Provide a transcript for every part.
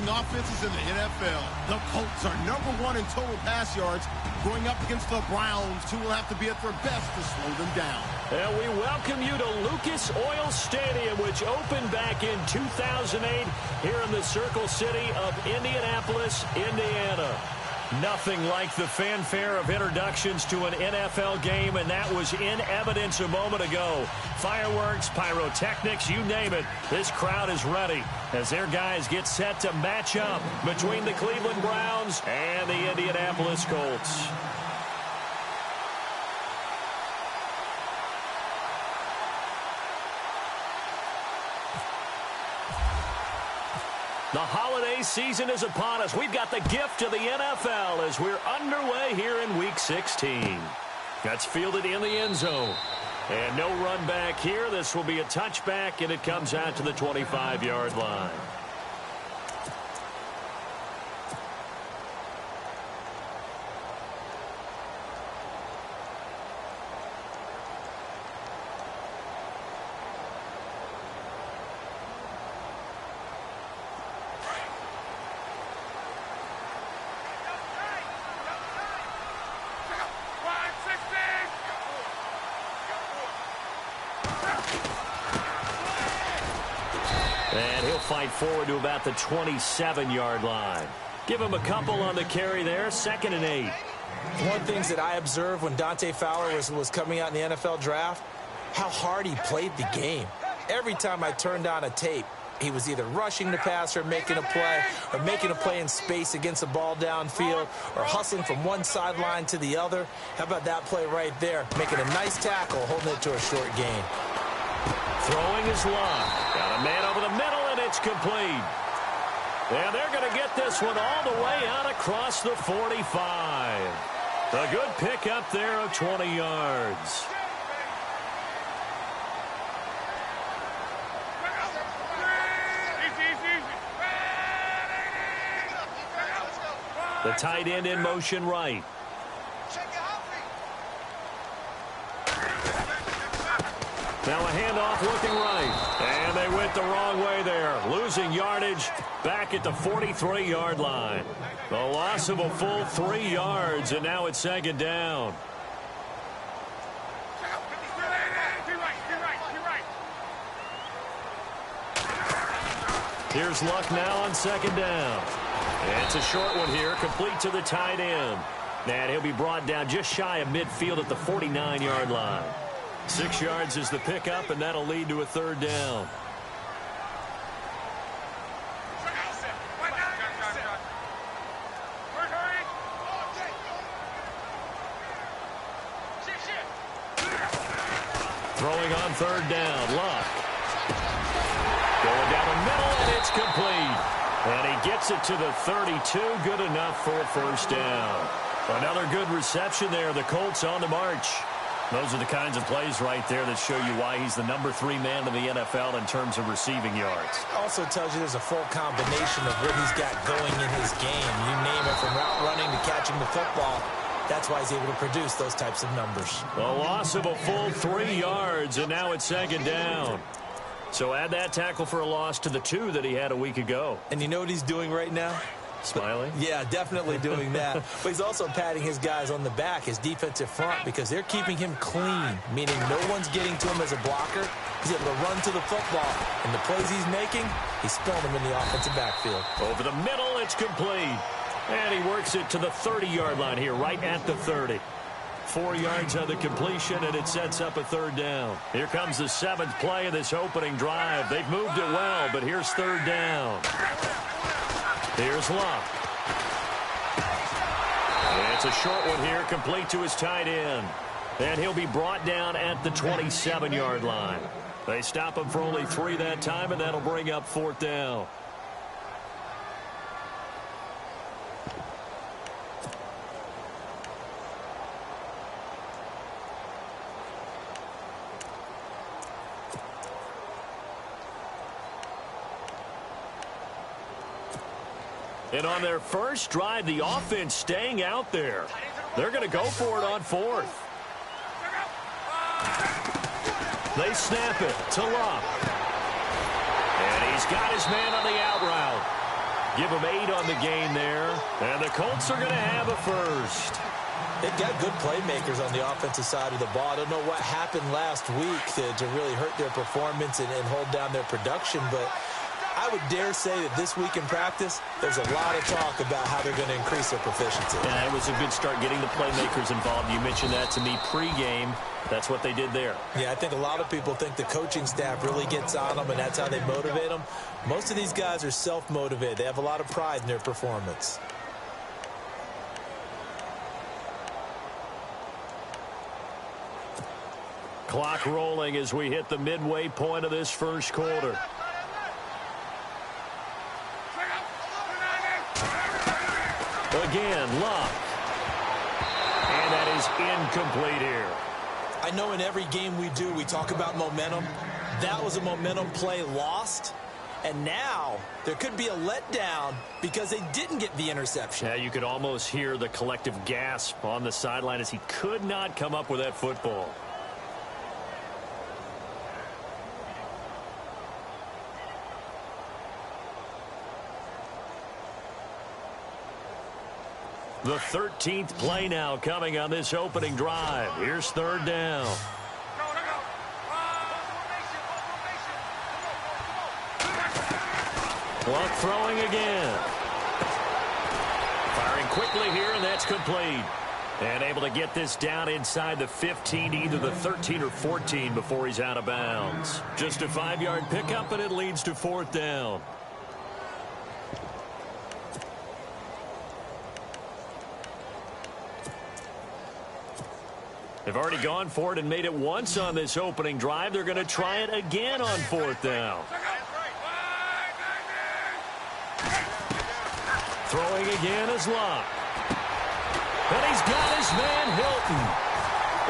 rushing offenses in the NFL. The Colts are #1 in total pass yards, going up against the Browns, who will have to be at their best to slow them down. And we welcome you to Lucas Oil Stadium, which opened back in 2008 here in the Circle City of Indianapolis, Indiana. Nothing like the fanfare of introductions to an NFL game, and that was in evidence a moment ago. Fireworks, pyrotechnics, you name it. This crowd is ready as their guys get set to match up between the Cleveland Browns and the Indianapolis Colts. The holiday season is upon us. We've got the gift of the NFL as we're underway here in Week 16. That's fielded in the end zone. And no run back here. This will be a touchback, and it comes out to the 25-yard line. And he'll fight forward to about the 27-yard line. Give him a couple on the carry there, 2nd and 8. One of the things that I observed when Dante Fowler was coming out in the NFL draft, how hard he played the game. Every time I turned on a tape, he was either rushing the passer, making a play, or making a play in space against the ball downfield, or hustling from one sideline to the other. How about that play right there? Making a nice tackle, holding it to a short gain. Throwing is Love. Got a man over the middle, and it's complete. And they're going to get this one all the way out across the 45. A good pick up there of 20 yards. The tight end in motion right. Now a handoff looking right. And they went the wrong way there. Losing yardage back at the 43-yard line. The loss of a full 3 yards, and now it's 2nd down. Here's Luck now on 2nd down. And it's a short one here, complete to the tight end. And he'll be brought down just shy of midfield at the 49-yard line. 6 yards is the pickup, and that'll lead to a 3rd down. Throwing on 3rd down, Luck. Going down the middle, and it's complete. And he gets it to the 32, good enough for a 1st down. Another good reception there, the Colts on the march. Those are the kinds of plays right there that show you why he's the #3 man in the NFL in terms of receiving yards. Also tells you there's a full combination of what he's got going in his game. You name it, from route running to catching the football. That's why he's able to produce those types of numbers. A loss of a full 3 yards, and now it's 2nd down. So add that tackle for a loss to the 2 that he had a week ago. And you know what he's doing right now? Smiling? Yeah, definitely doing that. But he's also patting his guys on the back, his defensive front, because they're keeping him clean, meaning no one's getting to him as a blocker. He's able to run to the football. And the plays he's making, he's spilling them in the offensive backfield. Over the middle, it's complete. And he works it to the 30-yard line here, right at the 30. 4 yards on the completion, and it sets up a 3rd down. Here comes the 7th play of this opening drive. They've moved it well, but here's 3rd down. Here's Luck. It's a short one here, complete to his tight end. And he'll be brought down at the 27-yard line. They stop him for only 3 that time, and that'll bring up 4th down. And on their first drive, the offense staying out there. They're going to go for it on 4th. They snap it to Luck. And he's got his man on the out route. Give them 8 on the game there. And the Colts are going to have a first. They've got good playmakers on the offensive side of the ball. I don't know what happened last week to really hurt their performance and hold down their production, but I would dare say that this week in practice, there's a lot of talk about how they're going to increase their proficiency. Yeah, it was a good start getting the playmakers involved. You mentioned that to me pregame. That's what they did there. Yeah, I think a lot of people think the coaching staff really gets on them, and that's how they motivate them. Most of these guys are self-motivated. They have a lot of pride in their performance. Clock rolling as we hit the midway point of this first quarter. Again, Luck. And that is incomplete here. I know in every game we do, we talk about momentum. That was a momentum play lost. And now there could be a letdown because they didn't get the interception. Yeah, you could almost hear the collective gasp on the sideline as he could not come up with that football. The 13th play now coming on this opening drive. Here's third down. Luck throwing again. Firing quickly here, and that's complete. And able to get this down inside the 15, either the 13 or 14 before he's out of bounds. Just a 5-yard pickup, and it leads to fourth down. They've already gone for it and made it once on this opening drive. They're going to try it again on fourth down. Throwing again is Luck. And he's got his man Hilton.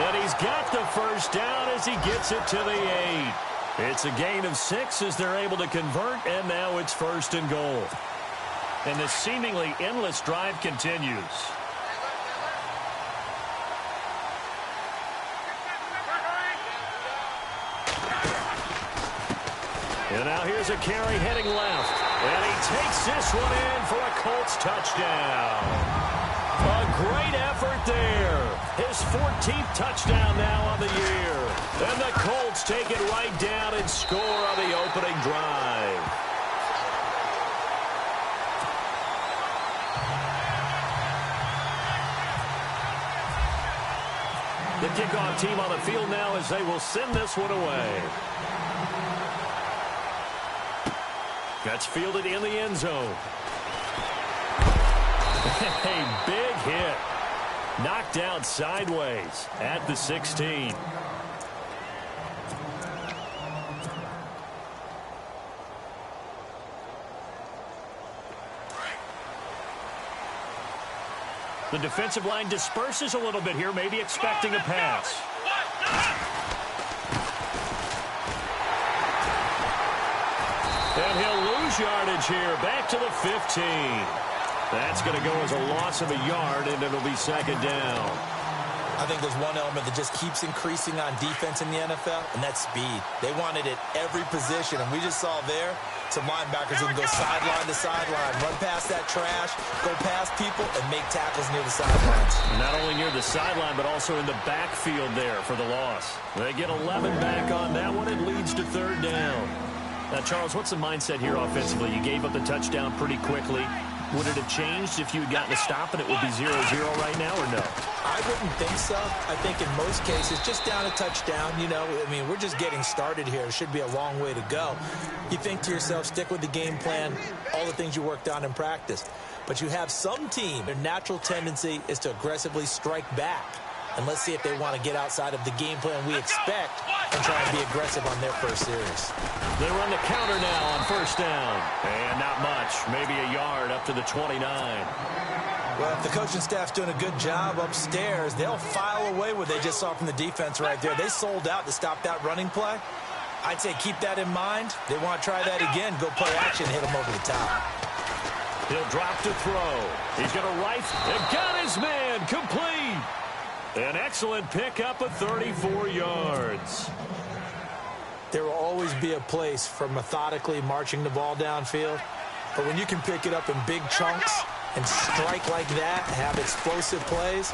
And he's got the first down as he gets it to the 8. It's a gain of 6 as they're able to convert, and now it's first and goal. And the seemingly endless drive continues. And now here's a carry heading left. And he takes this one in for a Colts touchdown. A great effort there. His 14th touchdown now on the year. And the Colts take it right down and score on the opening drive. The kickoff team on the field now as they will send this one away. That's fielded in the end zone. A big hit. Knocked out sideways at the 16. The defensive line disperses a little bit here, maybe expecting a pass. And he'll lose yardage here, back to the 15. That's going to go as a loss of a yard, and it'll be second down. I think there's one element that just keeps increasing on defense in the NFL, and that's speed. They want it at every position, and we just saw there some linebackers who can go sideline to sideline, run past that trash, go past people, and make tackles near the sidelines. Not only near the sideline, but also in the backfield there for the loss. They get 11 back on that one. It leads to third down. Now, Charles, what's the mindset here offensively? You gave up the touchdown pretty quickly. Would it have changed if you had gotten a stop and it would be 0-0 right now, or no? I wouldn't think so. I think in most cases, just down a touchdown, you know, I mean, we're just getting started here. It should be a long way to go. You think to yourself, stick with the game plan, all the things you worked on in practice. But you have some team, their natural tendency is to aggressively strike back. And let's see if they want to get outside of the game plan we expect and try and be aggressive on their first series. They run the counter now on first down. And not much, maybe a yard up to the 29. Well, if the coaching staff's doing a good job upstairs, they'll file away what they just saw from the defense right there. They sold out to stop that running play. I'd say keep that in mind. They want to try that again, go play action, hit them over the top. He'll drop to throw. He's going to rifle. And got his man complete. An excellent pickup of 34 yards. There will always be a place for methodically marching the ball downfield, But when you can pick it up in big chunks and strike like that, have explosive plays,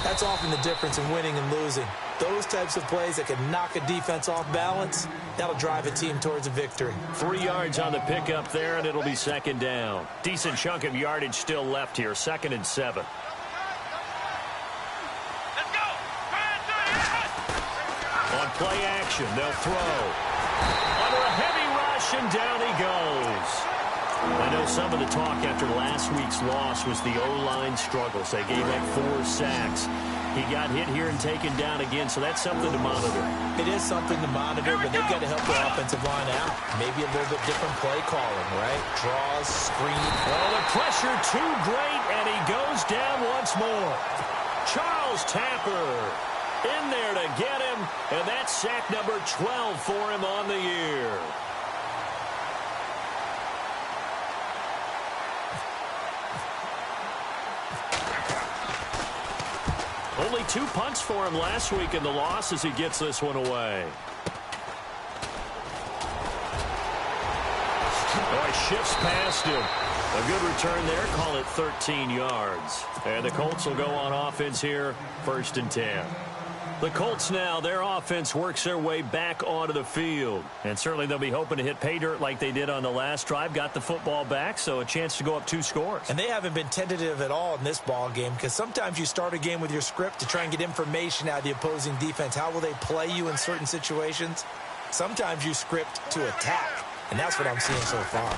that's often the difference in winning and losing. Those types of plays that can knock a defense off balance, that'll drive a team towards a victory. 3 yards on the pickup there, and it'll be second down. Decent chunk of yardage still left here, 2nd and 7. On play action, they'll throw. Under a heavy rush, and down he goes. I know some of the talk after last week's loss was the O-line struggles. They gave up 4 sacks. He got hit here and taken down again, so that's something to monitor. It is something to monitor, but they've got to help the offensive line out. Maybe a little bit different play calling, right? Draws, screen. Well, the pressure too great, and he goes down once more. Charles Tapper in there to get him, and that's sack number 12 for him on the year. Only 2 punts for him last week in the loss as he gets this one away. Oh, he shifts past him. A good return there. Call it 13 yards. And the Colts will go on offense here, 1st and 10. The Colts now, their offense works their way back onto the field. And certainly they'll be hoping to hit pay dirt like they did on the last drive. Got the football back, so a chance to go up 2 scores. And they haven't been tentative at all in this ball game, because sometimes you start a game with your script to try and get information out of the opposing defense. How will they play you in certain situations? Sometimes you script to attack, and that's what I'm seeing so far.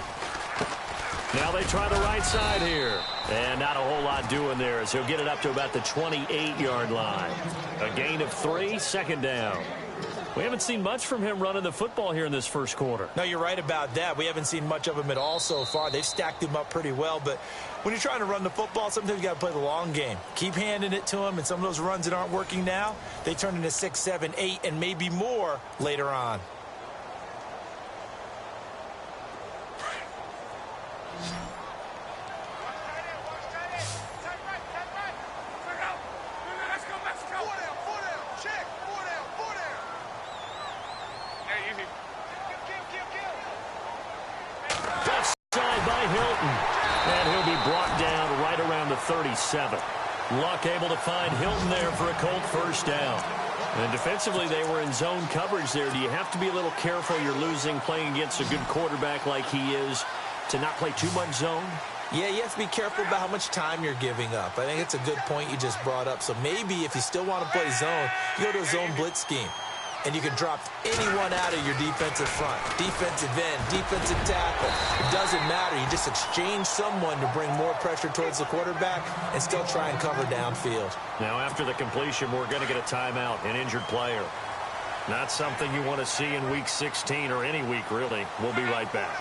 Now they try the right side here. And not a whole lot doing there as he'll get it up to about the 28-yard line. A gain of 3, 2nd down. We haven't seen much from him running the football here in this first quarter. No, you're right about that. We haven't seen much of him at all so far. They've stacked him up pretty well, but when you're trying to run the football, sometimes you got to play the long game. Keep handing it to him, and some of those runs that aren't working now, they turn into 6, 7, 8, and maybe more later on. And he'll be brought down right around the 37. Luck able to find Hilton there for a Colt 1st down. And defensively, they were in zone coverage there. Do you have to be a little careful? You're losing playing against a good quarterback like he is to not play too much zone? Yeah, you have to be careful about how much time you're giving up. I think it's a good point you just brought up. So maybe if you still want to play zone, you go to a zone blitz scheme. And you can drop anyone out of your defensive front. Defensive end, defensive tackle. It doesn't matter. You just exchange someone to bring more pressure towards the quarterback and still try and cover downfield. Now, after the completion, we're going to get a timeout, an injured player. Not something you want to see in Week 16 or any week, really. We'll be right back.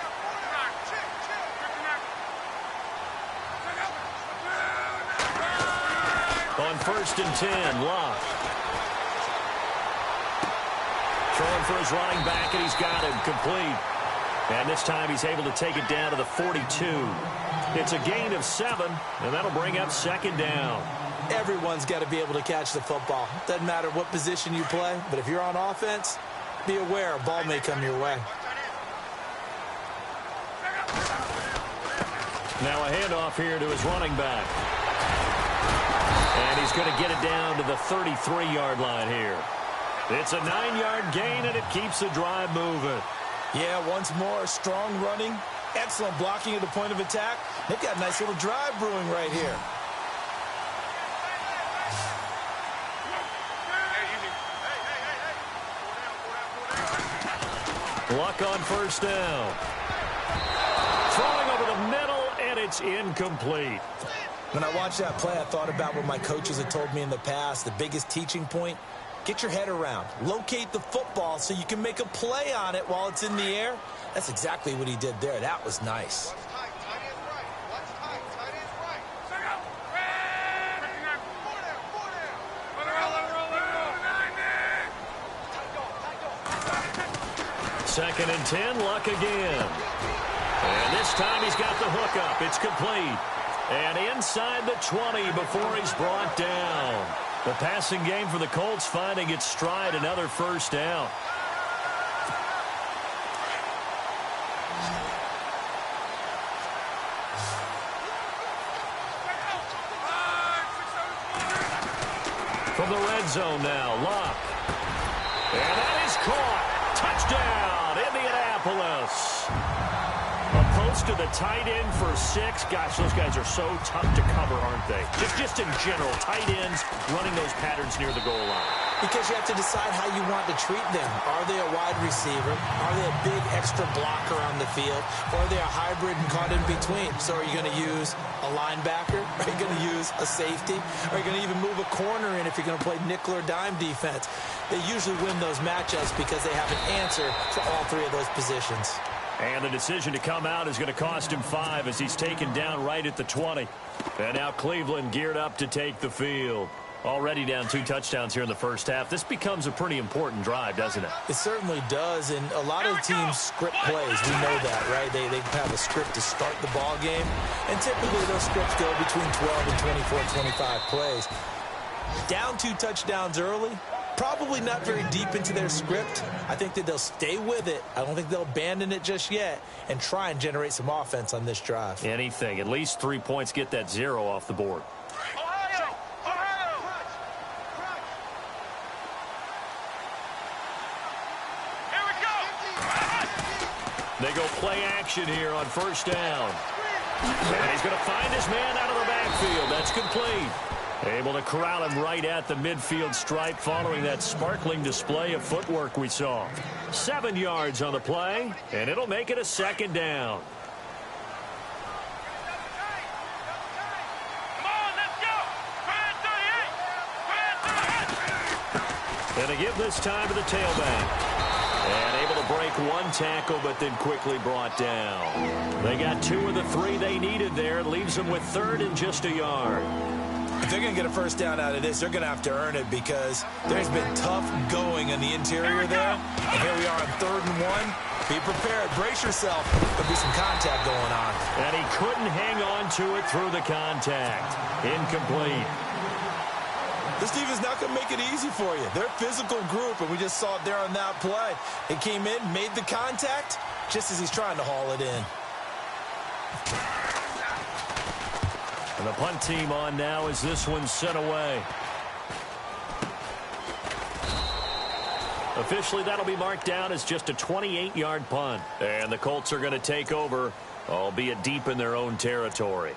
On 1st and 10, Locke. Throwing for his running back, and he's got him complete. And this time he's able to take it down to the 42. It's a gain of 7, and that'll bring up 2nd down. Everyone's got to be able to catch the football. Doesn't matter what position you play, but if you're on offense, be aware a ball may come your way. Now a handoff here to his running back. And he's going to get it down to the 33-yard line here. It's a 9-yard gain, and it keeps the drive moving. Yeah, once more, strong running, excellent blocking at the point of attack. They've got a nice little drive brewing right here. Luck on 1st down. Throwing over the middle, and it's incomplete. When I watched that play, I thought about what my coaches had told me in the past. The biggest teaching point, get your head around. Locate the football so you can make a play on it while it's in the air. That's exactly what he did there. That was nice. Second and 10, Luck again. And this time he's got the hook up. It's complete. And inside the 20 before he's brought down. The passing game for the Colts finding its stride, another 1st down. From the red zone now, Luck. And that is caught. Touchdown, Indianapolis. A post to the tight end for 6. Gosh, those guys are so tough to cover, aren't they? Just in general, tight ends running those patterns near the goal line. Because you have to decide how you want to treat them. Are they a wide receiver? Are they a big extra blocker on the field? Or are they a hybrid and caught in between? So are you going to use a linebacker? Are you going to use a safety? Are you going to even move a corner in if you're going to play nickel or dime defense? They usually win those matchups because they have an answer for all 3 of those positions. And the decision to come out is going to cost him 5 as he's taken down right at the 20. And now Cleveland geared up to take the field. Already down 2 touchdowns here in the first half. This becomes a pretty important drive, doesn't it? It certainly does, and a lot of the teams script plays. We know that, right? They have a script to start the ball game, and typically those scripts go between 12 and 24, 25 plays. Down 2 touchdowns early, probably not very deep into their script. I think that they'll stay with it. I don't think they'll abandon it just yet and try and generate some offense on this drive. Anything. At least 3 points, get that 0 off the board. They go play action here on first down. And he's going to find his man out of the backfield. That's complete. Able to corral him right at the midfield stripe following that sparkling display of footwork we saw. 7 yards on the play, and it'll make it a 2nd down. And they give this time to the tailback. And able to break 1 tackle, but then quickly brought down. They got 2 of the 3 they needed there. It leaves them with 3rd and just a yard. If they're going to get a first down out of this, they're going to have to earn it because there's been tough going in the interior there. And here we are on 3rd and 1. Be prepared. Brace yourself. There'll be some contact going on. And he couldn't hang on to it through the contact. Incomplete. This defense is not going to make it easy for you. They're a physical group, and we just saw it there on that play. It came in, made the contact, just as he's trying to haul it in. And the punt team on now as this one's sent away. Officially, that'll be marked down as just a 28-yard punt. And the Colts are going to take over, albeit deep in their own territory.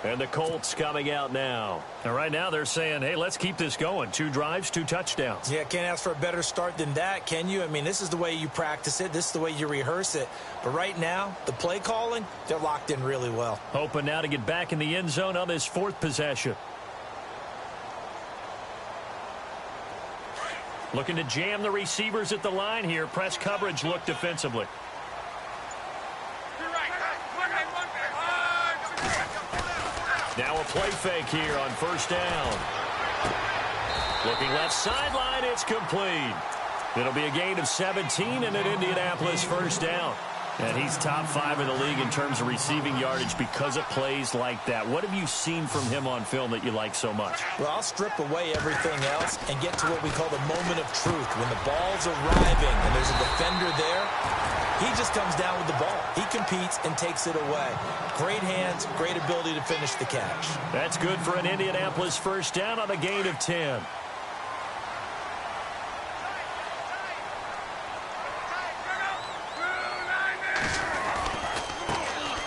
And the Colts coming out now. And right now they're saying, hey, let's keep this going. 2 drives, 2 touchdowns. Yeah, can't ask for a better start than that, can you? I mean, this is the way you practice it. This is the way you rehearse it. But right now, the play calling, they're locked in really well. Hoping now to get back in the end zone on this 4th possession. Looking to jam the receivers at the line here. Press coverage look defensively. Now a play fake here on first down. Looking left sideline, it's complete. It'll be a gain of 17 and an Indianapolis first down. And he's top 5 in the league in terms of receiving yardage because of plays like that. What have you seen from him on film that you like so much? Well, I'll strip away everything else and get to what we call the moment of truth. When the ball's arriving and there's a defender there, he just comes down with the ball. He competes and takes it away. Great hands, great ability to finish the catch. That's good for an Indianapolis first down on a gain of 10.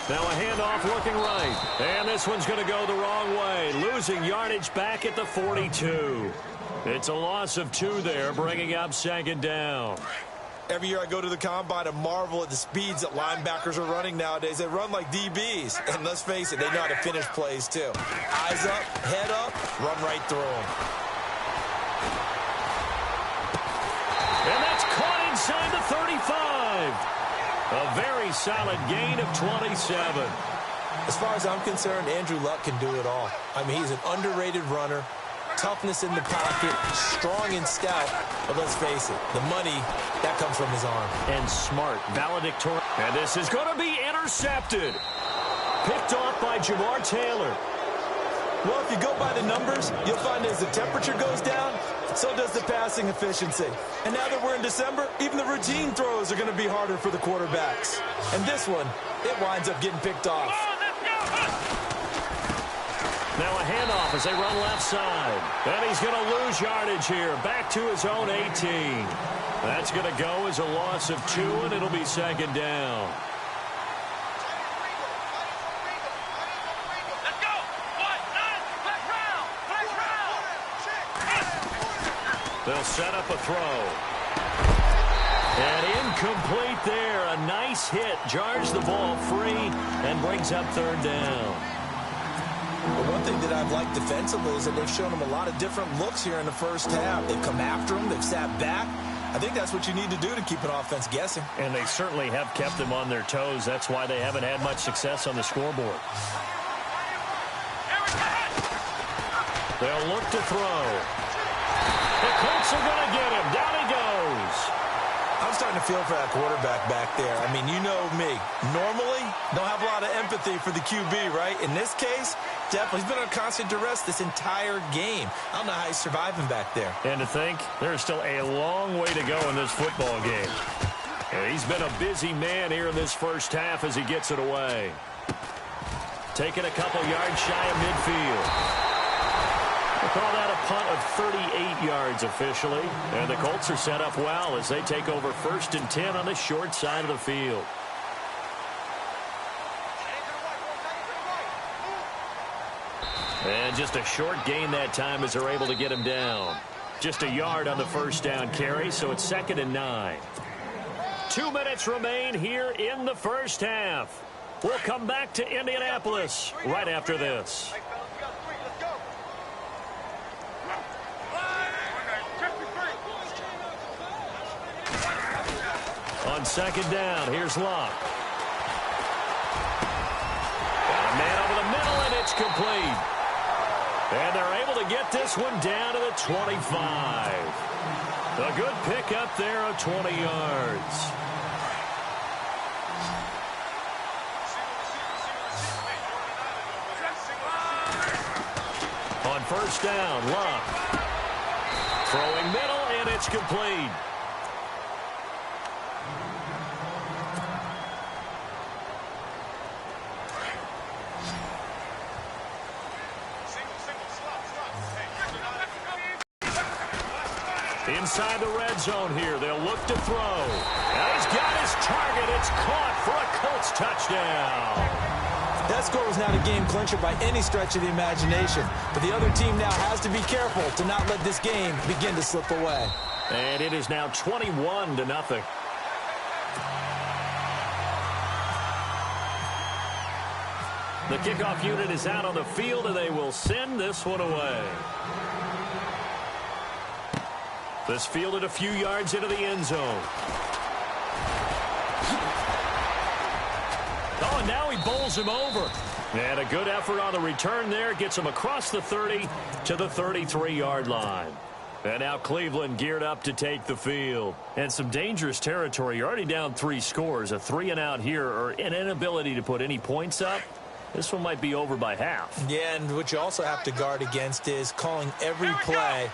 Now a handoff looking right. And this one's going to go the wrong way. Losing yardage back at the 42. It's a loss of 2 there, bringing up 2nd down. Every year I go to the combine and marvel at the speeds that linebackers are running nowadays. They run like DBs. And let's face it, they know how to finish plays too. Eyes up, head up, run right through them. And that's caught inside the 35. A very solid gain of 27. As far as I'm concerned, Andrew Luck can do it all. I mean, he's an underrated runner. Toughness in the pocket, strong and stout. But let's face it, the money, that comes from his arm. And smart, valedictorian. And this is going to be intercepted. Picked off by Jamar Taylor. Well, if you go by the numbers, you'll find as the temperature goes down, so does the passing efficiency. And now that we're in December, even the routine throws are going to be harder for the quarterbacks. And this one, it winds up getting picked off. Now a handoff as they run left side. And he's going to lose yardage here. Back to his own 18. That's going to go as a loss of 2, and it'll be second down. They'll set up a throw. And incomplete there. A nice hit. Jars the ball free and brings up third down. Well, one thing that I've liked defensively is that they've shown him a lot of different looks here in the first half. They've come after him. They've sat back. I think that's what you need to do to keep an offense guessing. And they certainly have kept them on their toes. That's why they haven't had much success on the scoreboard. They'll look to throw. The Colts are going to get him. Down he goes. I'm starting to feel for that quarterback back there. I mean, you know me. Normally, don't have a lot of empathy for the QB, right? In this case, definitely. He's been on constant duress this entire game. I don't know how he's surviving back there. And to think, there's still a long way to go in this football game. And he's been a busy man here in this first half as he gets it away. Taking a couple yards shy of midfield. We'll call that a punt of 38 yards officially. And the Colts are set up well as they take over 1st and 10 on the short side of the field. And just a short gain that time as they're able to get him down. Just a yard on the first down carry, so it's 2nd and 9. 2 minutes remain here in the first half. We'll come back to Indianapolis right after this. On 2nd down, here's Locke. Got a man over the middle, and it's complete. And they're able to get this one down to the 25. A good pickup there of 20 yards. On 1st down, Locke. Throwing middle, and it's complete. Inside the red zone here. They'll look to throw. Now he's got his target. It's caught for a Colts touchdown. That score was not a game clincher by any stretch of the imagination. But the other team now has to be careful to not let this game begin to slip away. And it is now 21-0. The kickoff unit is out on the field, and they will send this one away. This fielded a few yards into the end zone. Oh, and now he bowls him over. And a good effort on the return there. Gets him across the 30 to the 33-yard line. And now Cleveland geared up to take the field. And some dangerous territory. You're already down 3 scores. A 3-and-out here, or an inability to put any points up. This one might be over by half. Yeah, and what you also have to guard against is calling every play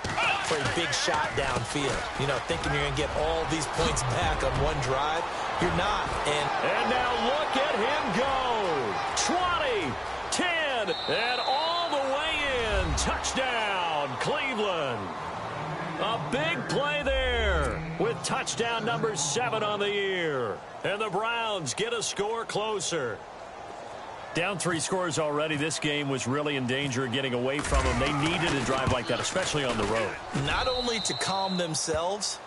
for a big shot downfield. You know, thinking you're going to get all these points back on one drive. You're not. And now look at him go. 20, 10, and all the way in. Touchdown, Cleveland. A big play there with touchdown number 7 on the year. And the Browns get a score closer. Down 3 scores already. This game was really in danger of getting away from them. They needed a drive like that, especially on the road. Not only to calm themselves,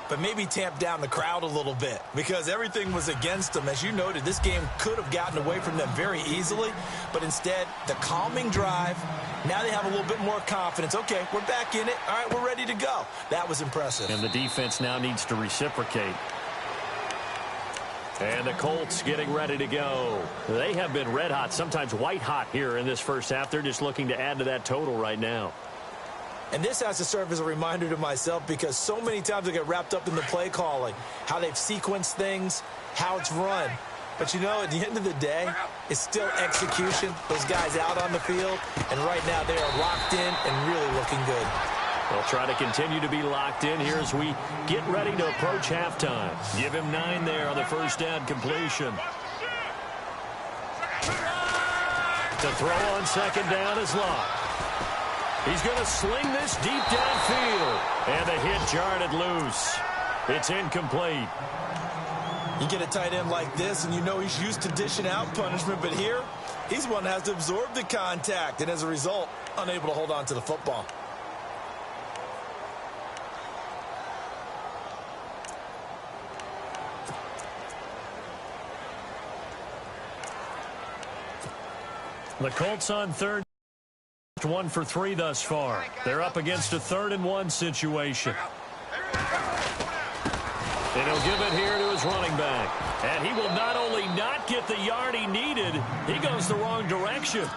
but maybe tamp down the crowd a little bit because everything was against them. As you noted, this game could have gotten away from them very easily, but instead, the calming drive, now they have a little bit more confidence. Okay, we're back in it. All right, we're ready to go. That was impressive. And the defense now needs to reciprocate. And the Colts getting ready to go. They have been red hot, sometimes white hot here in this first half. They're just looking to add to that total right now. And this has to serve as a reminder to myself because so many times I get wrapped up in the play calling, how they've sequenced things, how it's run. But, you know, at the end of the day, it's still execution. Those guys out on the field, and right now they are locked in and really looking good. They'll try to continue to be locked in here as we get ready to approach halftime. Give him 9 there on the first down completion. To throw on second down is Locke. He's going to sling this deep downfield. And the hit jarred it loose. It's incomplete. You get a tight end like this, and you know he's used to dishing out punishment, but here, he's one that has to absorb the contact, and as a result, unable to hold on to the football. The Colts on third. 1 for 3 thus far. They're up against a 3rd and 1 situation. And he'll give it here to his running back. And he will not only not get the yard he needed, he goes the wrong direction.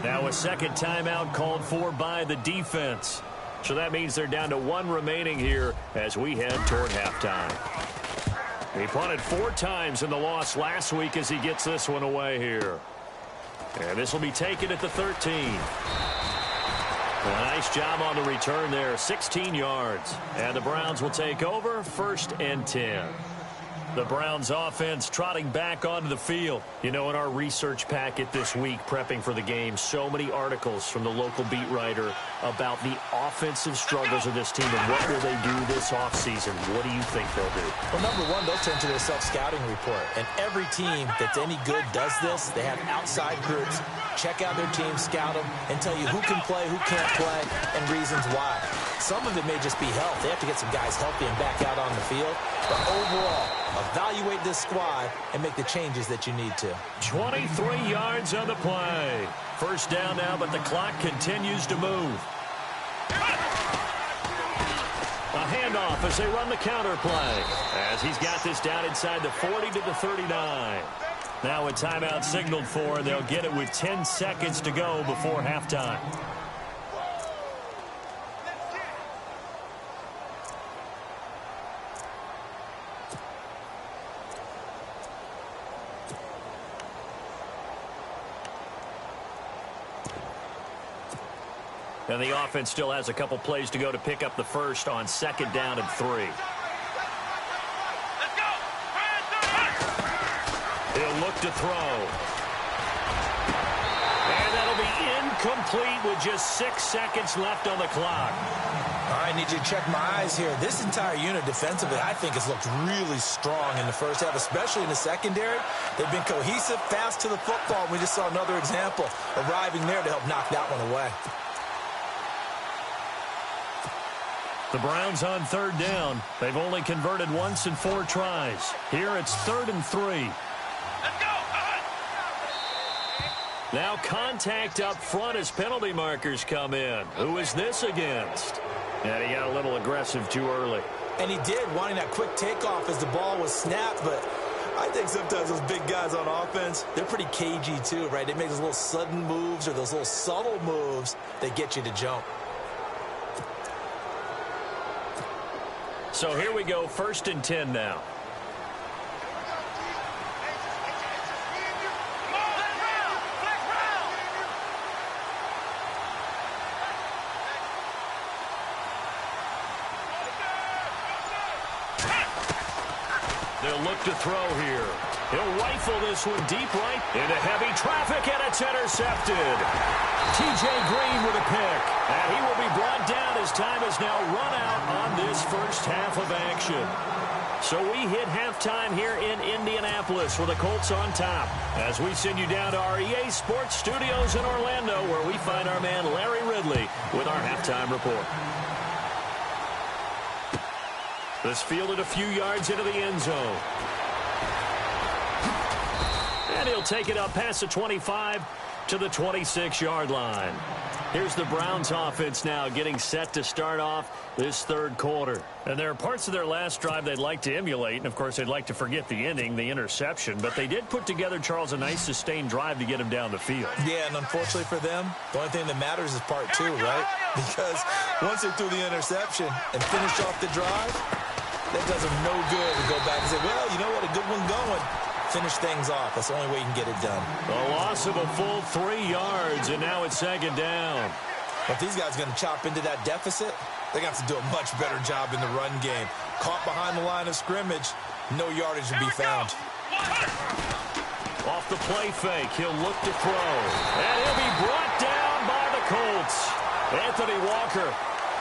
Now a second timeout called for by the defense. So that means they're down to 1 remaining here as we head toward halftime. He punted 4 times in the loss last week as he gets this one away here. And this will be taken at the 13. A nice job on the return there, 16 yards. And the Browns will take over, 1st and 10. The Browns offense trotting back onto the field. You know, in our research packet this week, prepping for the game, so many articles from the local beat writer about the offensive struggles of this team and what will they do this offseason. What do you think they'll do? Well, number one, they'll turn to their self-scouting report. And every team that's any good does this. They have outside groups. Check out their team, scout them, and tell you who can play, who can't play, and reasons why. Some of it may just be health. They have to get some guys healthy and back out on the field. But overall, evaluate this squad and make the changes that you need to. 23 yards on the play. 1st down now, but the clock continues to move. A handoff as they run the counter play. As he's got this down inside the 40 to the 39. Now a timeout signaled for, and they'll get it with 10 seconds to go before halftime. And the offense still has a couple plays to go to pick up the first on 2nd down and 3. He'll look to throw. And that'll be incomplete with just 6 seconds left on the clock. All right, I need you to check my eyes here. This entire unit defensively, I think, has looked really strong in the first half, especially in the secondary. They've been cohesive, fast to the football. We just saw another example arriving there to help knock that one away. The Browns on 3rd down. They've only converted once in 4 tries. Here it's 3rd and 3. Now contact up front as penalty markers come in. Who is this against? And he got a little aggressive too early. And he did, wanting that quick takeoff as the ball was snapped, but I think sometimes those big guys on offense, they're pretty cagey too, right? They make those little sudden moves or those little subtle moves that get you to jump. So here we go, 1st and 10 now. They'll look to throw here. He'll rifle this one deep right into heavy traffic, and it's intercepted. T.J. Green with a pick, and he will be brought down as time has now run out on this first half of action. So we hit halftime here in Indianapolis with the Colts on top as we send you down to our EA Sports Studios in Orlando, where we find our man Larry Ridley with our halftime report. This fielded a few yards into the end zone. And he'll take it up past the 25 to the 26-yard line. Here's the Browns offense now getting set to start off this 3rd quarter. And there are parts of their last drive they'd like to emulate. And, of course, they'd like to forget the ending, the interception. But they did put together, Charles, a nice sustained drive to get him down the field. Yeah, and unfortunately for them, the only thing that matters is part 2, right? Because once they threw the interception and finished off the drive, that does them no good to go back and say, well, you know what, a good one going. Finish things off. That's the only way you can get it done. A loss of a full 3 yards, and now it's 2nd down. If these guys are going to chop into that deficit, they're going to have to do a much better job in the run game. Caught behind the line of scrimmage, no yardage to be found. Off the play fake, he'll look to throw. And he'll be brought down by the Colts. Anthony Walker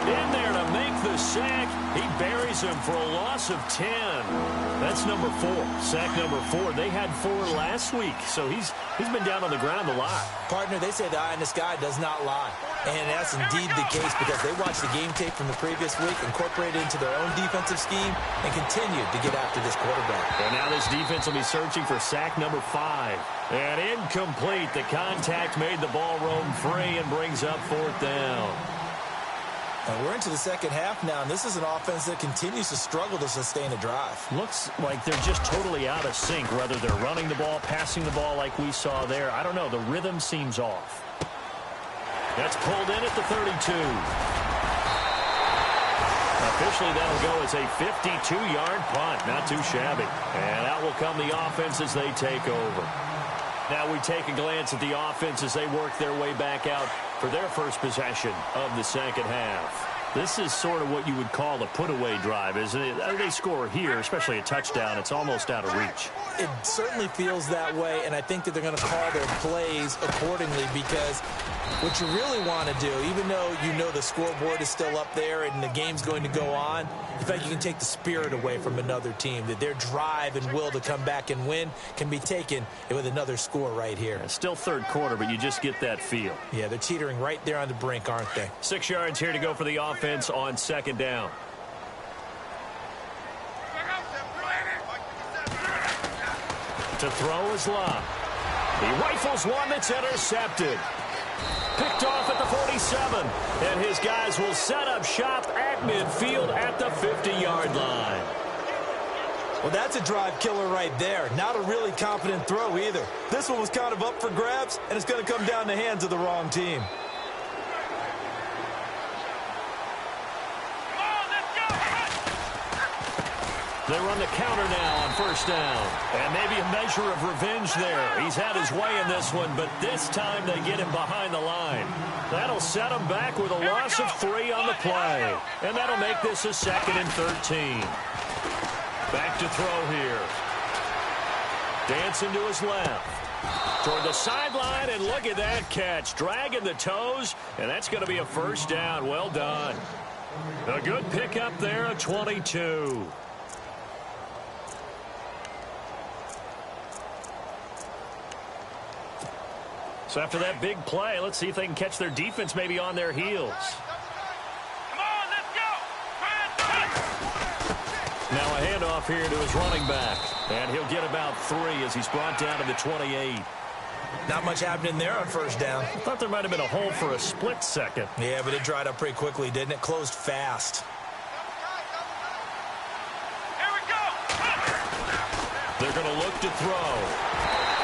in there to make the sack. He buries him for a loss of 10. That's number 4. Sack number 4. They had 4 last week, so he's been down on the ground a lot. Partner, they say the eye in the sky does not lie. And that's indeed the case because they watched the game tape from the previous week, incorporated it into their own defensive scheme, and continued to get after this quarterback. And now this defense will be searching for sack number 5. And incomplete. The contact made the ball roam free and brings up 4th down. And we're into the second half now, and this is an offense that continues to struggle to sustain a drive. Looks like they're just totally out of sync, whether they're running the ball, passing the ball like we saw there. I don't know. The rhythm seems off. That's pulled in at the 32. Officially, that'll go as a 52-yard punt. Not too shabby. And out will come the offense as they take over. Now we take a glance at the offense as they work their way back out for their first possession of the second half. This is sort of what you would call a put-away drive, isn't it? They score here, especially a touchdown. It's almost out of reach. It certainly feels that way, and I think that they're going to call their plays accordingly because what you really want to do, even though you know the scoreboard is still up there and the game's going to go on, in fact, you can take the spirit away from another team, that their drive and will to come back and win can be taken with another score right here. It's still third quarter, but you just get that feel. Yeah, they're teetering right there on the brink, aren't they? 6 yards here to go for the offense on second down. To throw is Love. He rifles one that's intercepted. Picked off at the 47. And his guys will set up shop at midfield at the 50-yard line. Well, that's a drive killer right there. Not a really confident throw either. This one was kind of up for grabs, and it's going to come down the hands of the wrong team. They run the counter now on first down. And maybe a measure of revenge there. He's had his way in this one, but this time they get him behind the line. That'll set him back with a loss of 3 on the play. And that'll make this a 2nd and 13. Back to throw here. Dancing to his left. Toward the sideline, and look at that catch. Dragging the toes, and that's going to be a first down. Well done. A good pickup there, a 22. So after that big play, let's see if they can catch their defense maybe on their heels. Come on, let's go. Now a handoff here to his running back. And he'll get about 3 as he's brought down to the 28. Not much happening there on first down. I thought there might have been a hole for a split second. Yeah, but it dried up pretty quickly, didn't it? Closed fast. Here we go. They're going to look to throw.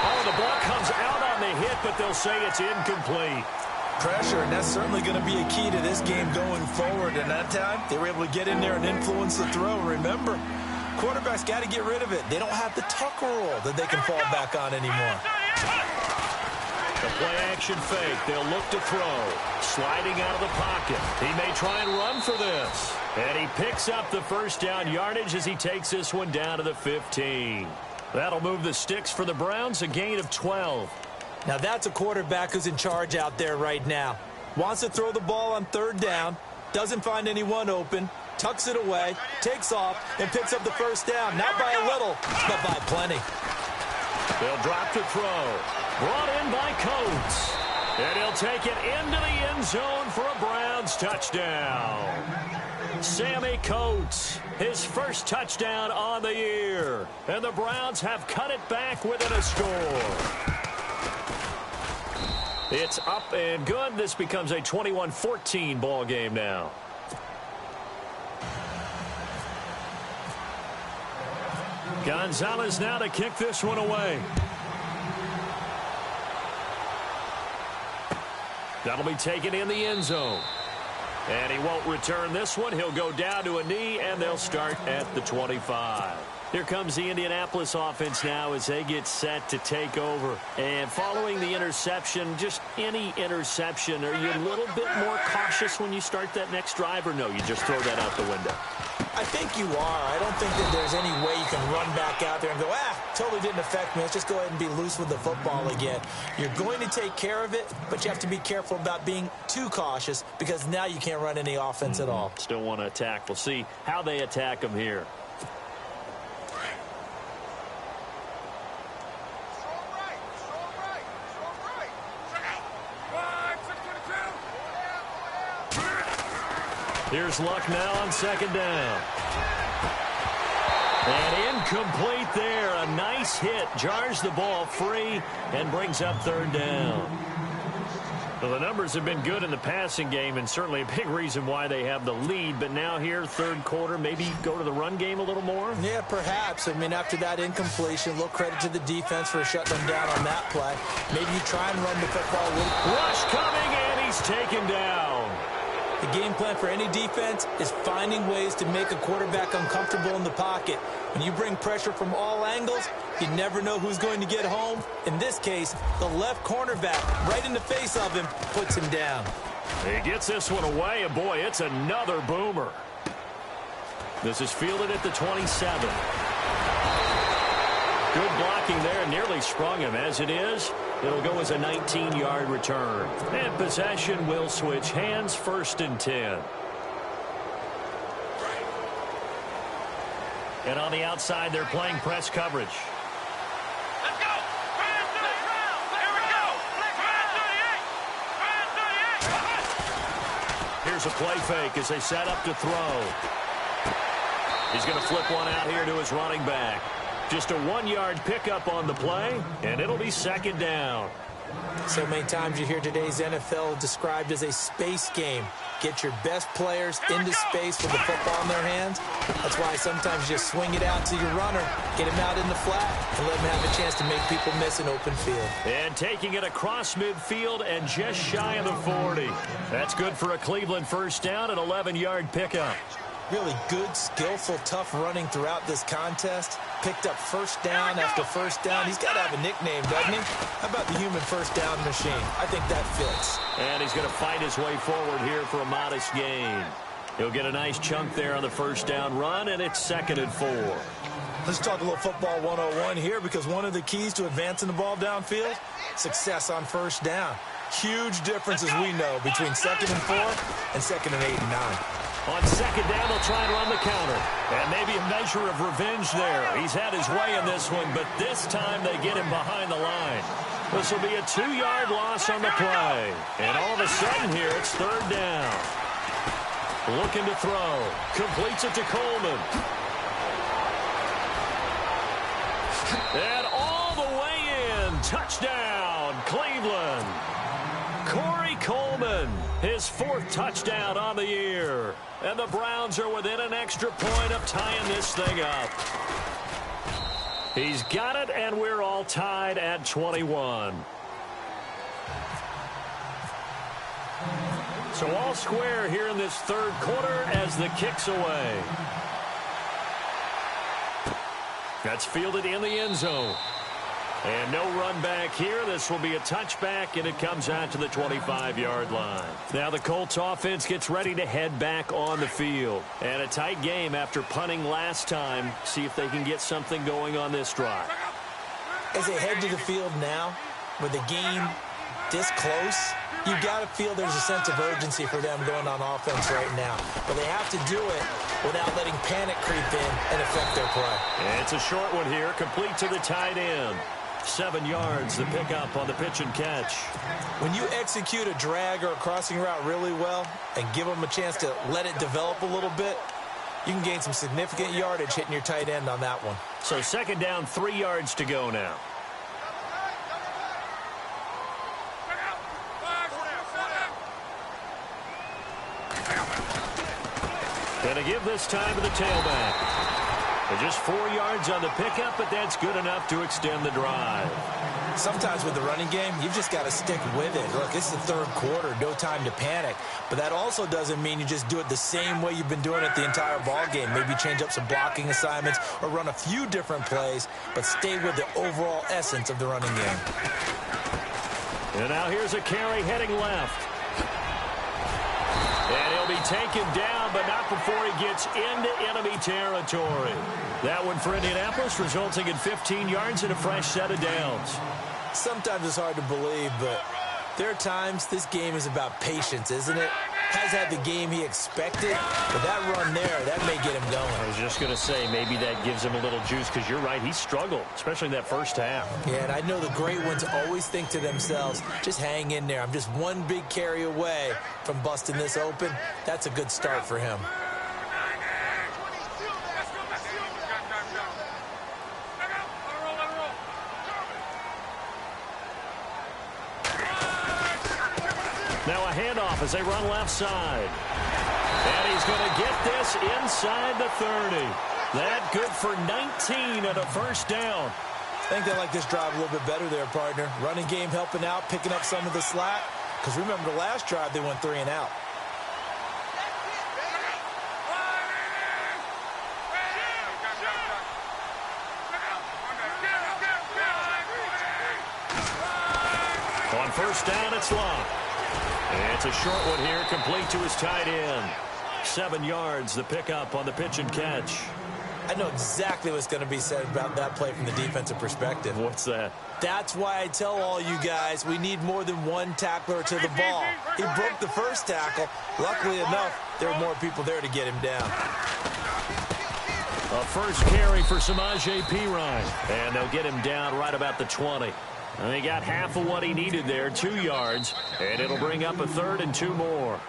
Oh, the ball comes out on the hit, but they'll say it's incomplete. Pressure, and that's certainly going to be a key to this game going forward. And that time, they were able to get in there and influence the throw. Remember, quarterbacks got to get rid of it. They don't have the tuck rule that they can fall back on anymore. The play-action fake. They'll look to throw. Sliding out of the pocket. He may try and run for this. And he picks up the first down yardage as he takes this one down to the 15. That'll move the sticks for the Browns, a gain of 12. Now that's a quarterback who's in charge out there right now. Wants to throw the ball on third down, doesn't find anyone open, tucks it away, takes off, and picks up the first down. Not by a little, but by plenty. They'll drop to throw. Brought in by Coates. And he'll take it into the end zone for a Browns touchdown. Sammy Coates, his first touchdown on the year. And the Browns have cut it back within a score. It's up and good. This becomes a 21-14 ball game now. Gonzalez now to kick this one away. That'll be taken in the end zone. And he won't return this one. He'll go down to a knee, and they'll start at the 25. Here comes the Indianapolis offense now as they get set to take over. And following the interception, just any interception, are you a little bit more cautious when you start that next drive, or no, you just throw that out the window? I think you are. I don't think that there's any way you can run back out there and go, totally didn't affect me. Let's just go ahead and be loose with the football again. You're going to take care of it, but you have to be careful about being too cautious because now you can't run any offense at all. Still want to attack. We'll see how they attack them here. Here's Luck now on second down. And incomplete there. A nice hit. Jars the ball free and brings up third down. Well, the numbers have been good in the passing game and certainly a big reason why they have the lead. But now here, third quarter, maybe go to the run game a little more? Yeah, perhaps. I mean, after that incompletion, a little credit to the defense for shutting them down on that play. Maybe you try and run the football a little. Rush coming, and he's taken down. The game plan for any defense is finding ways to make a quarterback uncomfortable in the pocket. When you bring pressure from all angles, you never know who's going to get home. In this case, the left cornerback, right in the face of him, puts him down. He gets this one away, and boy, it's another boomer. This is fielded at the 27. Good blocking there, nearly sprung him. As it is, it'll go as a 19-yard return. And possession will switch hands, 1st and 10. And on the outside, they're playing press coverage. Let's go. Here we go. Here's a play fake as they set up to throw. He's going to flip one out here to his running back. Just a 1-yard pickup on the play, and it'll be second down. So many times you hear today's NFL described as a space game. Get your best players into space with the football in their hands. That's why sometimes you just swing it out to your runner, get him out in the flat, and let him have a chance to make people miss an open field. And taking it across midfield and just shy of the 40. That's good for a Cleveland first down, an 11-yard pickup. Really good, skillful, tough running throughout this contest. Picked up first down after first down. He's got to have a nickname, doesn't he? How about the human first down machine? I think that fits. And he's going to fight his way forward here for a modest gain. He'll get a nice chunk there on the first down run, and it's 2nd and 4. Let's talk a little football 101 here, because one of the keys to advancing the ball downfield, success on first down. Huge difference, as we know, between 2nd and 4 and 2nd and 8 and 9. On second down, they'll try and run the counter. And maybe a measure of revenge there. He's had his way in this one, but this time they get him behind the line. This will be a 2-yard loss on the play. And all of a sudden here, it's third down. Looking to throw. Completes it to Coleman. And all the way in. Touchdown, Cleveland. Corey Coleman, his 4th touchdown on the year. And the Browns are within an extra point of tying this thing up. He's got it, and we're all tied at 21. So all square here in this third quarter as the kick's away. That's fielded in the end zone. And no run back here. This will be a touchback, and it comes out to the 25-yard line. Now the Colts offense gets ready to head back on the field. And a tight game after punting last time. See if they can get something going on this drive. As they head to the field now, with the game this close, you got to feel there's a sense of urgency for them going on offense right now. But they have to do it without letting panic creep in and affect their play. And it's a short one here, complete to the tight end. 7 yards, the pickup on the pitch and catch. When you execute a drag or a crossing route really well and give them a chance to let it develop a little bit, you can gain some significant yardage hitting your tight end on that one. So second down, 3 yards to go now. Gonna give this time to the tailback. Just 4 yards on the pickup, but that's good enough to extend the drive. Sometimes with the running game, you've just got to stick with it. Look, it's the third quarter, no time to panic. But that also doesn't mean you just do it the same way you've been doing it the entire ball game. Maybe change up some blocking assignments or run a few different plays, but stay with the overall essence of the running game. And now here's a carry heading left. And he'll be taken down, but not before he gets into enemy territory. That one for Indianapolis, resulting in 15 yards and a fresh set of downs. Sometimes it's hard to believe, but there are times this game is about patience, isn't it? Has had the game he expected, but that run there, that may get him going. I was just going to say, maybe that gives him a little juice, because you're right, he struggled, especially in that first half. Yeah, and I know the great ones always think to themselves, just hang in there. I'm just one big carry away from busting this open. That's a good start for him. Now a handoff as they run left side. And he's going to get this inside the 30. That good for 19 and a first down. I think they like this drive a little bit better there, partner. Running game helping out, picking up some of the slack. Because remember the last drive, they went 3 and out. On first down, it's Love. It's a short one here, complete to his tight end. 7 yards, the pickup on the pitch and catch. I know exactly what's going to be said about that play from the defensive perspective. What's that? That's why I tell all you guys we need more than one tackler to the ball. He broke the first tackle. Luckily enough, there were more people there to get him down. A first carry for Samaje Perine. And they'll get him down right about the 20. And he got half of what he needed there, 2 yards. And it'll bring up a 3rd and 2 more.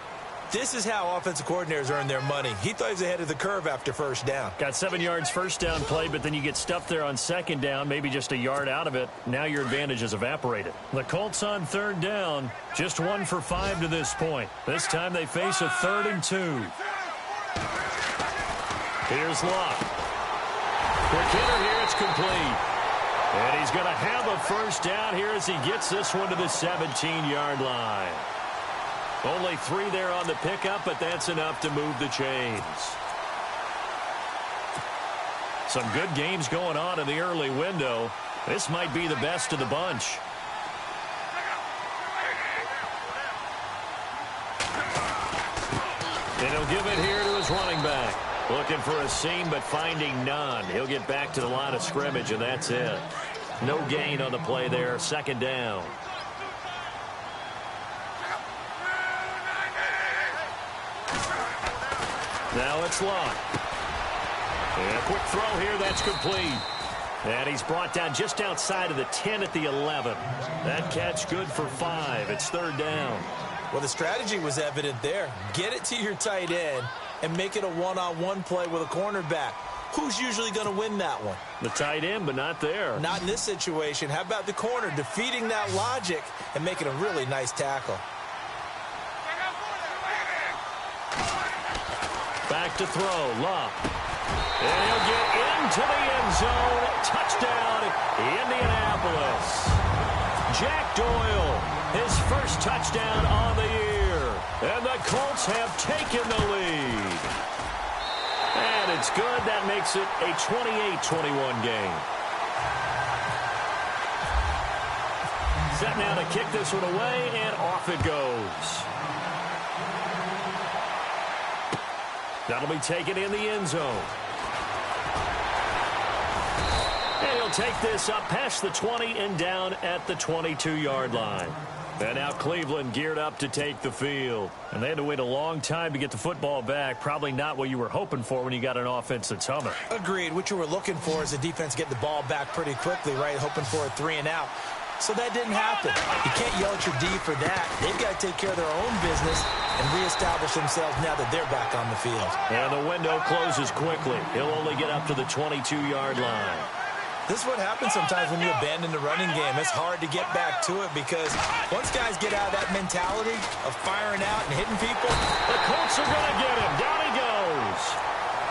This is how offensive coordinators earn their money. He thought he was ahead of the curve after first down. Got 7 yards first down play, but then you get stuffed there on second down, maybe just a yard out of it. Now your advantage is evaporated. The Colts on 3rd down, just 1 for 5 to this point. This time they face a 3rd and 2. Here's Locke. Quick hitter here, it's complete. And he's going to have a first down here as he gets this one to the 17-yard line. Only 3 there on the pickup, but that's enough to move the chains. Some good games going on in the early window. This might be the best of the bunch. And he'll give it here to his running back. Looking for a seam, but finding none. He'll get back to the line of scrimmage, and that's it. No gain on the play there. 2nd down. Now it's Locke. And a quick throw here, that's complete. And he's brought down just outside of the 10 at the 11. That catch good for 5. It's 3rd down. Well, the strategy was evident there. Get it to your tight end and make it a one-on-one play with a cornerback. Who's usually going to win that one? The tight end, but not there. Not in this situation. How about the corner defeating that logic and making a really nice tackle? Back to throw, Locke. And he'll get into the end zone. Touchdown, Indianapolis. Jack Doyle, his first touchdown on the year. And the Colts have taken the lead. And it's good. That makes it a 28-21 game. Set now to kick this one away, and off it goes. That'll be taken in the end zone. And he'll take this up past the 20 and down at the 22-yard line. And now Cleveland geared up to take the field. And they had to wait a long time to get the football back. Probably not what you were hoping for when you got an offense that's humming. Agreed. What you were looking for is the defense get the ball back pretty quickly, right? Hoping for a 3 and out. So that didn't happen. You can't yell at your D for that. They've got to take care of their own business and reestablish themselves now that they're back on the field. And the window closes quickly. He'll only get up to the 22-yard line. This is what happens sometimes when you abandon the running game. It's hard to get back to it because once guys get out of that mentality of firing out and hitting people, the Colts are going to get him. Down he goes.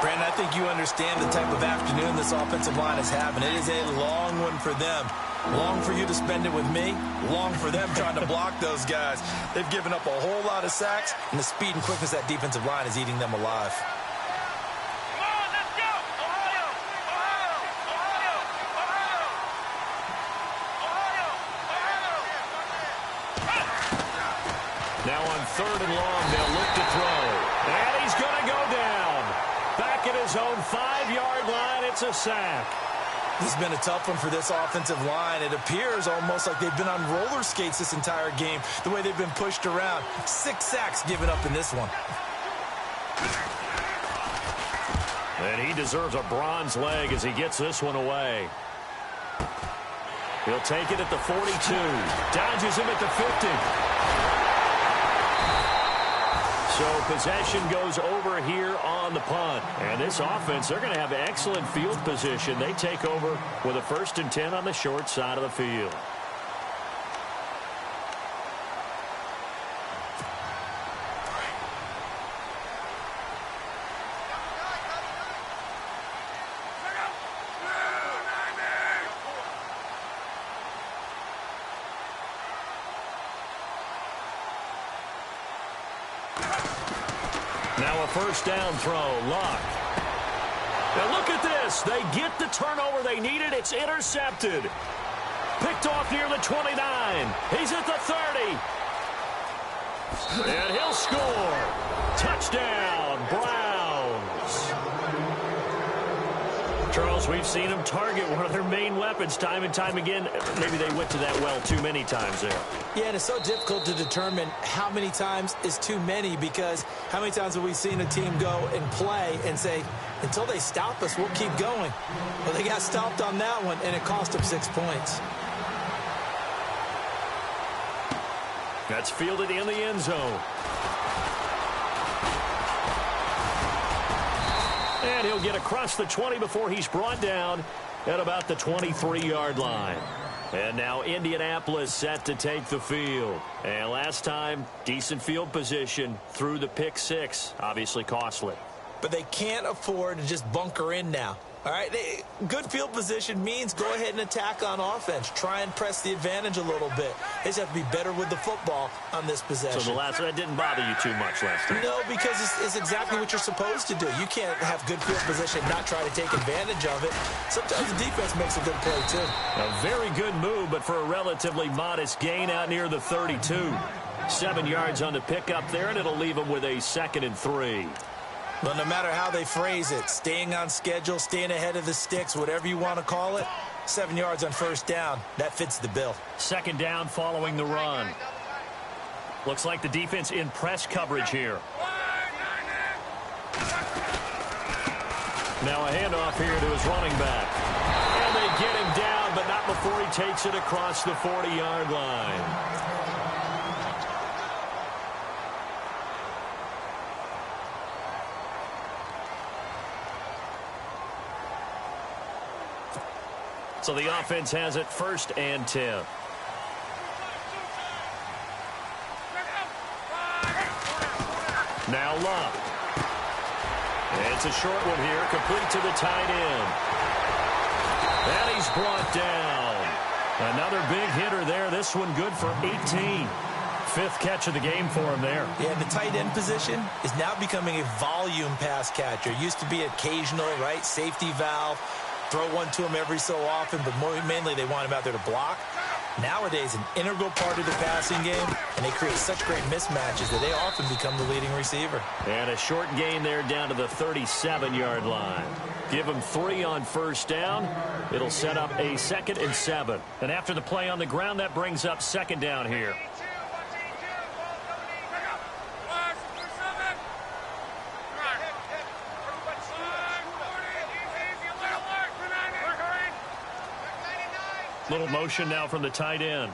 Brandon, I think you understand the type of afternoon this offensive line is having. It is a long one for them. Long for you to spend it with me. Long for them trying to block those guys. They've given up a whole lot of sacks, and the speed and quickness of that defensive line is eating them alive. Now on 3rd and long, they'll look to throw. And he's going to go down. Back at his own 5-yard line, it's a sack. This has been a tough one for this offensive line. It appears almost like they've been on roller skates this entire game, the way they've been pushed around. 6 sacks given up in this one. And he deserves a bronze leg as he gets this one away. He'll take it at the 42. Dodges him at the 50. So possession goes over here on the punt. And this offense, they're going to have excellent field position. They take over with a 1st and 10 on the short side of the field. Now a 1st down throw. Luck. Now look at this. They get the turnover they needed. It's intercepted. Picked off near the 29. He's at the 30. And he'll score. Touchdown, Browns. Charles, we've seen them target one of their main weapons time and time again. Maybe they went to that well too many times there. Yeah, and it's so difficult to determine how many times is too many, because how many times have we seen a team go and play and say, until they stop us, we'll keep going. Well, they got stopped on that one, and it cost them 6 points. That's fielded in the end zone. And he'll get across the 20 before he's brought down at about the 23-yard line. And now Indianapolis set to take the field. And last time, decent field position through the pick 6. Obviously costly. But they can't afford to just bunker in now. All right, good field position means go ahead and attack on offense. Try and press the advantage a little bit. They just have to be better with the football on this possession. So that didn't bother you too much last time? No, because it's exactly what you're supposed to do. You can't have good field position and not try to take advantage of it. Sometimes the defense makes a good play, too. A very good move, but for a relatively modest gain out near the 32. 7 yards on the pickup there, and it'll leave them with a 2nd and 3. But no matter how they phrase it, staying on schedule, staying ahead of the sticks, whatever you want to call it, 7 yards on 1st down, that fits the bill. 2nd down following the run. Looks like the defense in press coverage here. Now a handoff here to his running back. And they get him down, but not before he takes it across the 40-yard line. So the offense has it 1st and 10. Now Luck. It's a short one here, complete to the tight end. And he's brought down. Another big hitter there. This one good for 18. 5th catch of the game for him there. Yeah, the tight end position is now becoming a volume pass catcher. It used to be occasional, right? Safety valve. Throw one to him every so often, but mainly they want him out there to block. Nowadays, an integral part of the passing game, and they create such great mismatches that they often become the leading receiver. And a short gain there down to the 37-yard line. Give him 3 on 1st down. It'll set up a 2nd and 7. And after the play on the ground, that brings up 2nd down here. Little motion now from the tight end.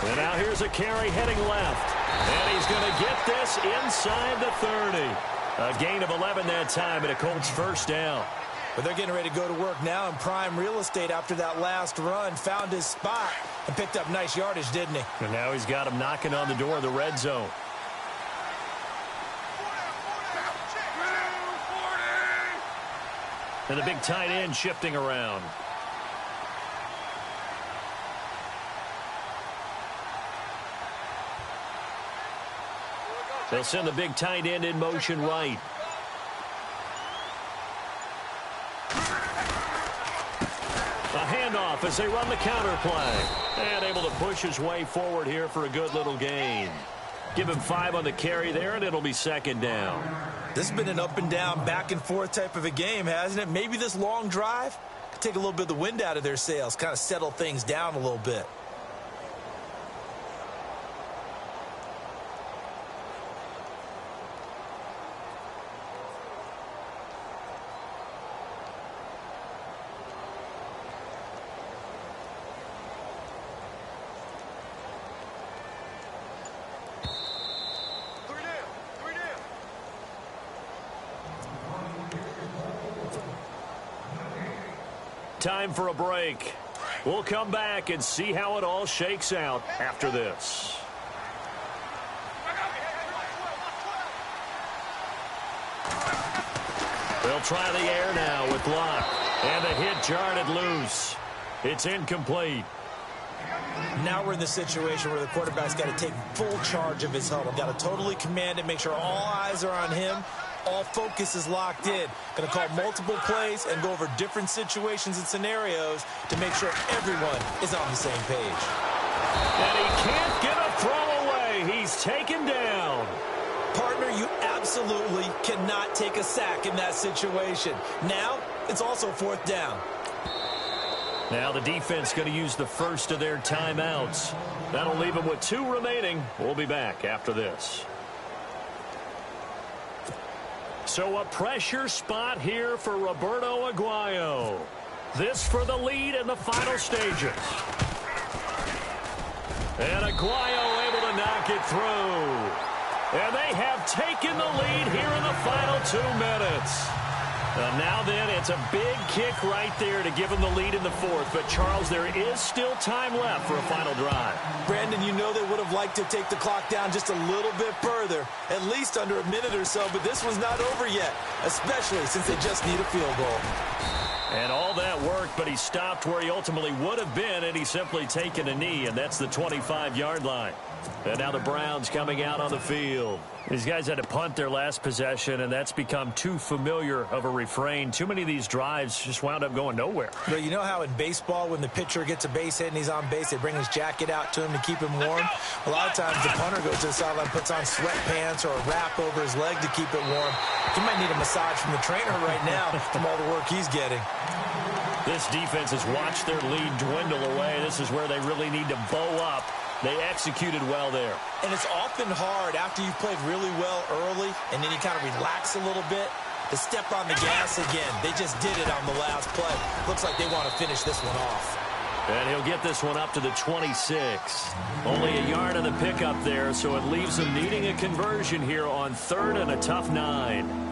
And now here's a carry heading left. And he's going to get this inside the 30. A gain of 11 that time, and a Colts 1st down. But they're getting ready to go to work now in prime real estate after that last run. Found his spot and picked up nice yardage, didn't he? And now he's got him knocking on the door of the red zone. And the big tight end shifting around. They'll send the big tight end in motion right. A handoff off as they run the counter play. And able to push his way forward here for a good little gain. Give him 5 on the carry there, and it'll be second down. This has been an up and down, back and forth type of a game, hasn't it? Maybe this long drive could take a little bit of the wind out of their sails, kind of settle things down a little bit. Time for a break. We'll come back and see how it all shakes out after this. They'll try the air now with Luck. And the hit jarred it loose. It's incomplete. Now we're in the situation where the quarterback's got to take full charge of his huddle. Got to totally command it, make sure all eyes are on him. All focus is locked in. Going to call multiple plays and go over different situations and scenarios to make sure everyone is on the same page. And he can't get a throw away. He's taken down. Partner, you absolutely cannot take a sack in that situation. Now, it's also 4th down. Now the defense going to use the first of their timeouts. That'll leave them with 2 remaining. We'll be back after this. So a pressure spot here for Roberto Aguayo. This for the lead in the final stages. And Aguayo able to knock it through. And they have taken the lead here in the final 2 minutes. And now then, it's a big kick right there to give them the lead in the 4th. But, Charles, there is still time left for a final drive. Brandon, you know they would have liked to take the clock down just a little bit further, at least under a minute or so. But this one's not over yet, especially since they just need a field goal. And all that worked, but he stopped where he ultimately would have been, and he's simply taken a knee, and that's the 25-yard line. And now the Browns coming out on the field. These guys had to punt their last possession, and that's become too familiar of a refrain. Too many of these drives just wound up going nowhere. But you know how in baseball, when the pitcher gets a base hit and he's on base, they bring his jacket out to him to keep him warm? A lot of times the punter goes to the sideline, puts on sweatpants or a wrap over his leg to keep it warm. He might need a massage from the trainer right now from all the work he's getting. This defense has watched their lead dwindle away. This is where they really need to bow up. They executed well there. And it's often hard after you've played really well early and then you kind of relax a little bit to step on the gas again. They just did it on the last play. Looks like they want to finish this one off. And he'll get this one up to the 26. Only a yard on the pickup there, so it leaves them needing a conversion here on 3rd and a tough 9.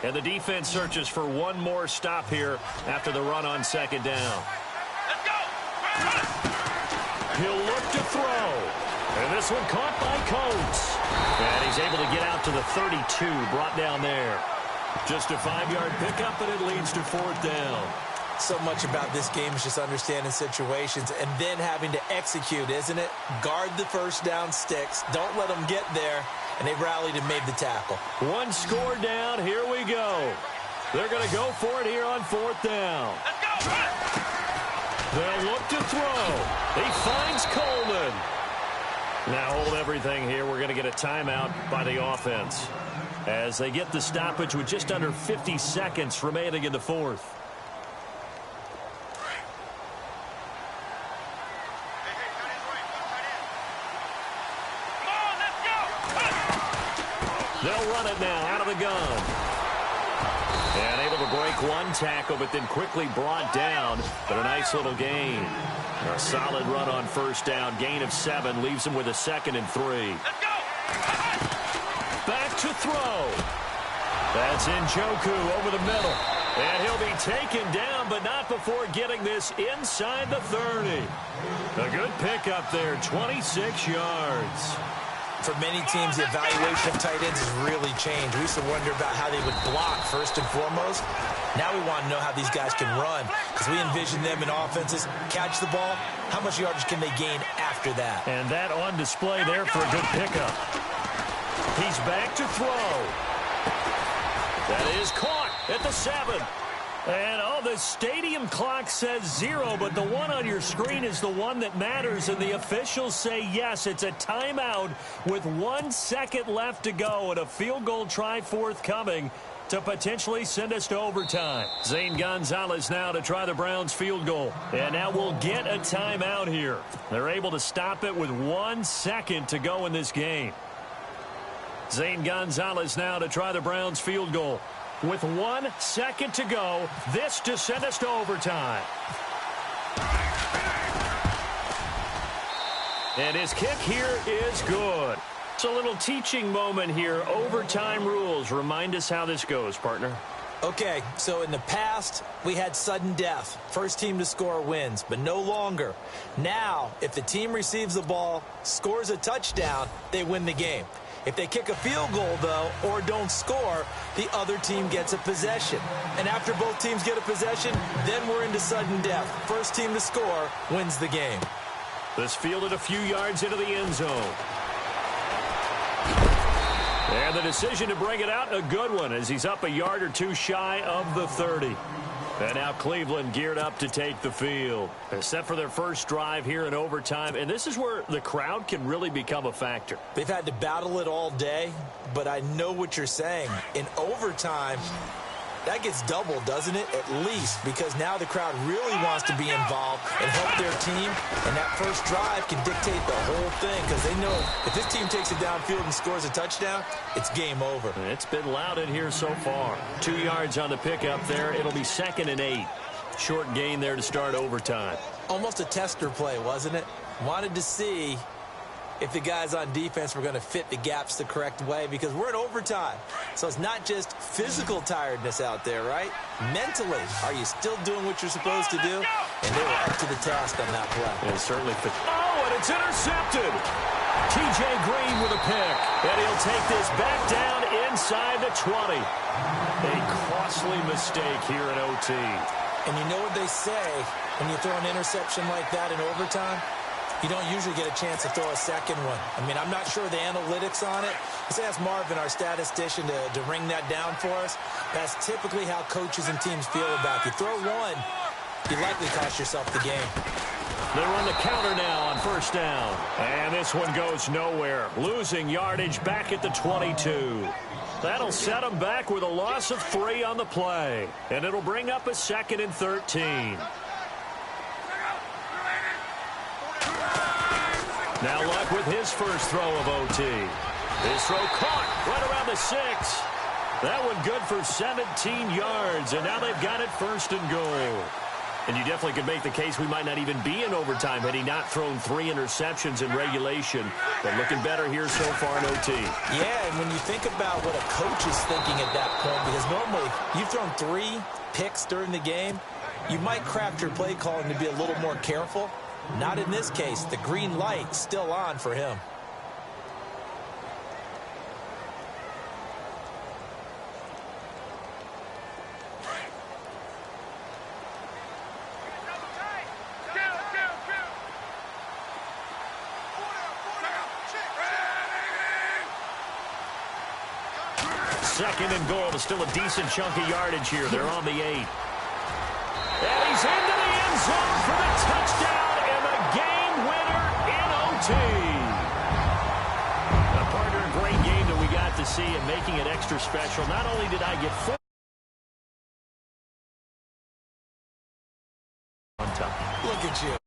And the defense searches for one more stop here after the run on 2nd down. Let's go! He'll look to throw. And this one caught by Coates. And he's able to get out to the 32, brought down there. Just a 5-yard pickup, and it leads to 4th down. So much about this game is just understanding situations and then having to execute, isn't it? Guard the first down sticks. Don't let them get there. And they rallied and made the tackle. 1 score down. Here we go. They're going to go for it here on 4th down. Let's go! They'll look to throw. He finds Coleman. Now hold everything here. We're going to get a timeout by the offense as they get the stoppage with just under 50 seconds remaining in the 4th. They'll run it now out of the gun. And able to break one tackle, but then quickly brought down. But a nice little gain. A solid run on 1st down. Gain of 7 leaves him with a 2nd and 3. Let's go! Back to throw. That's Njoku over the middle. And he'll be taken down, but not before getting this inside the 30. A good pickup there, 26 yards. For many teams, the evaluation of tight ends has really changed. We used to wonder about how they would block first and foremost. Now we want to know how these guys can run because we envision them in offenses. Catch the ball. How much yardage can they gain after that? And that on display there for a good pickup. He's back to throw. That is caught at the 7. And, the stadium clock says 0, but the one on your screen is the one that matters, and the officials say yes, it's a timeout with 1 second left to go and a field goal try forthcoming to potentially send us to overtime. Zane Gonzalez now to try the Browns field goal. And now we'll get a timeout here. They're able to stop it with 1 second to go in this game. Zane Gonzalez now to try the Browns field goal. With 1 second to go, this to send us to overtime. And his kick here is good. It's a little teaching moment here. Overtime rules. Remind us how this goes, partner. Okay, so in the past, we had sudden death. First team to score wins, but no longer. Now, if the team receives the ball, scores a touchdown, they win the game. If they kick a field goal, though, or don't score, the other team gets a possession. And after both teams get a possession, then we're into sudden death. First team to score wins the game. This fielded a few yards into the end zone. And the decision to bring it out, a good one, as he's up a yard or two shy of the 30. And now Cleveland geared up to take the field. They're set for their first drive here in overtime, and this is where the crowd can really become a factor. They've had to battle it all day, but I know what you're saying. In overtime, that gets doubled, doesn't it? At least, because now the crowd really wants to be involved and help their team, and that first drive can dictate the whole thing, because they know if this team takes it downfield and scores a touchdown, it's game over. It's been loud in here so far. 2 yards on the pickup there. It'll be 2nd and 8. Short gain there to start overtime. Almost a tester play, wasn't it? Wanted to see if the guys on defense were going to fit the gaps the correct way, because we're in overtime. So it's not just physical tiredness out there, right? Mentally, are you still doing what you're supposed to do? And they were up to the task on that play. It certainly fit. Oh, and it's intercepted. T.J. Green with a pick. And he'll take this back down inside the 20. A costly mistake here in OT. And you know what they say when you throw an interception like that in overtime? You don't usually get a chance to throw a second one. I mean, I'm not sure the analytics on it. Let's ask Marvin, our statistician, to ring that down for us. That's typically how coaches and teams feel about it. You throw one, you likely cost yourself the game. They run the counter now on first down. And this one goes nowhere. Losing yardage back at the 22. That'll set them back with a loss of 3 on the play. And it'll bring up a 2nd and 13. Now Luck with his first throw of OT. His throw caught right around the 6. That one good for 17 yards, and now they've got it 1st and goal. And you definitely could make the case we might not even be in overtime had he not thrown 3 interceptions in regulation. But looking better here so far in OT. Yeah, and when you think about what a coach is thinking at that point, because normally you've thrown 3 picks during the game, you might craft your play calling to be a little more careful. Not in this case. The green light still on for him. Second and goal. There's still a decent chunk of yardage here. They're on the 8. And he's into the end zone for the touchdown. Game winner in OT. A partner, a great game that we got to see and making it extra special. Not only did I get 4 on top. Look at you.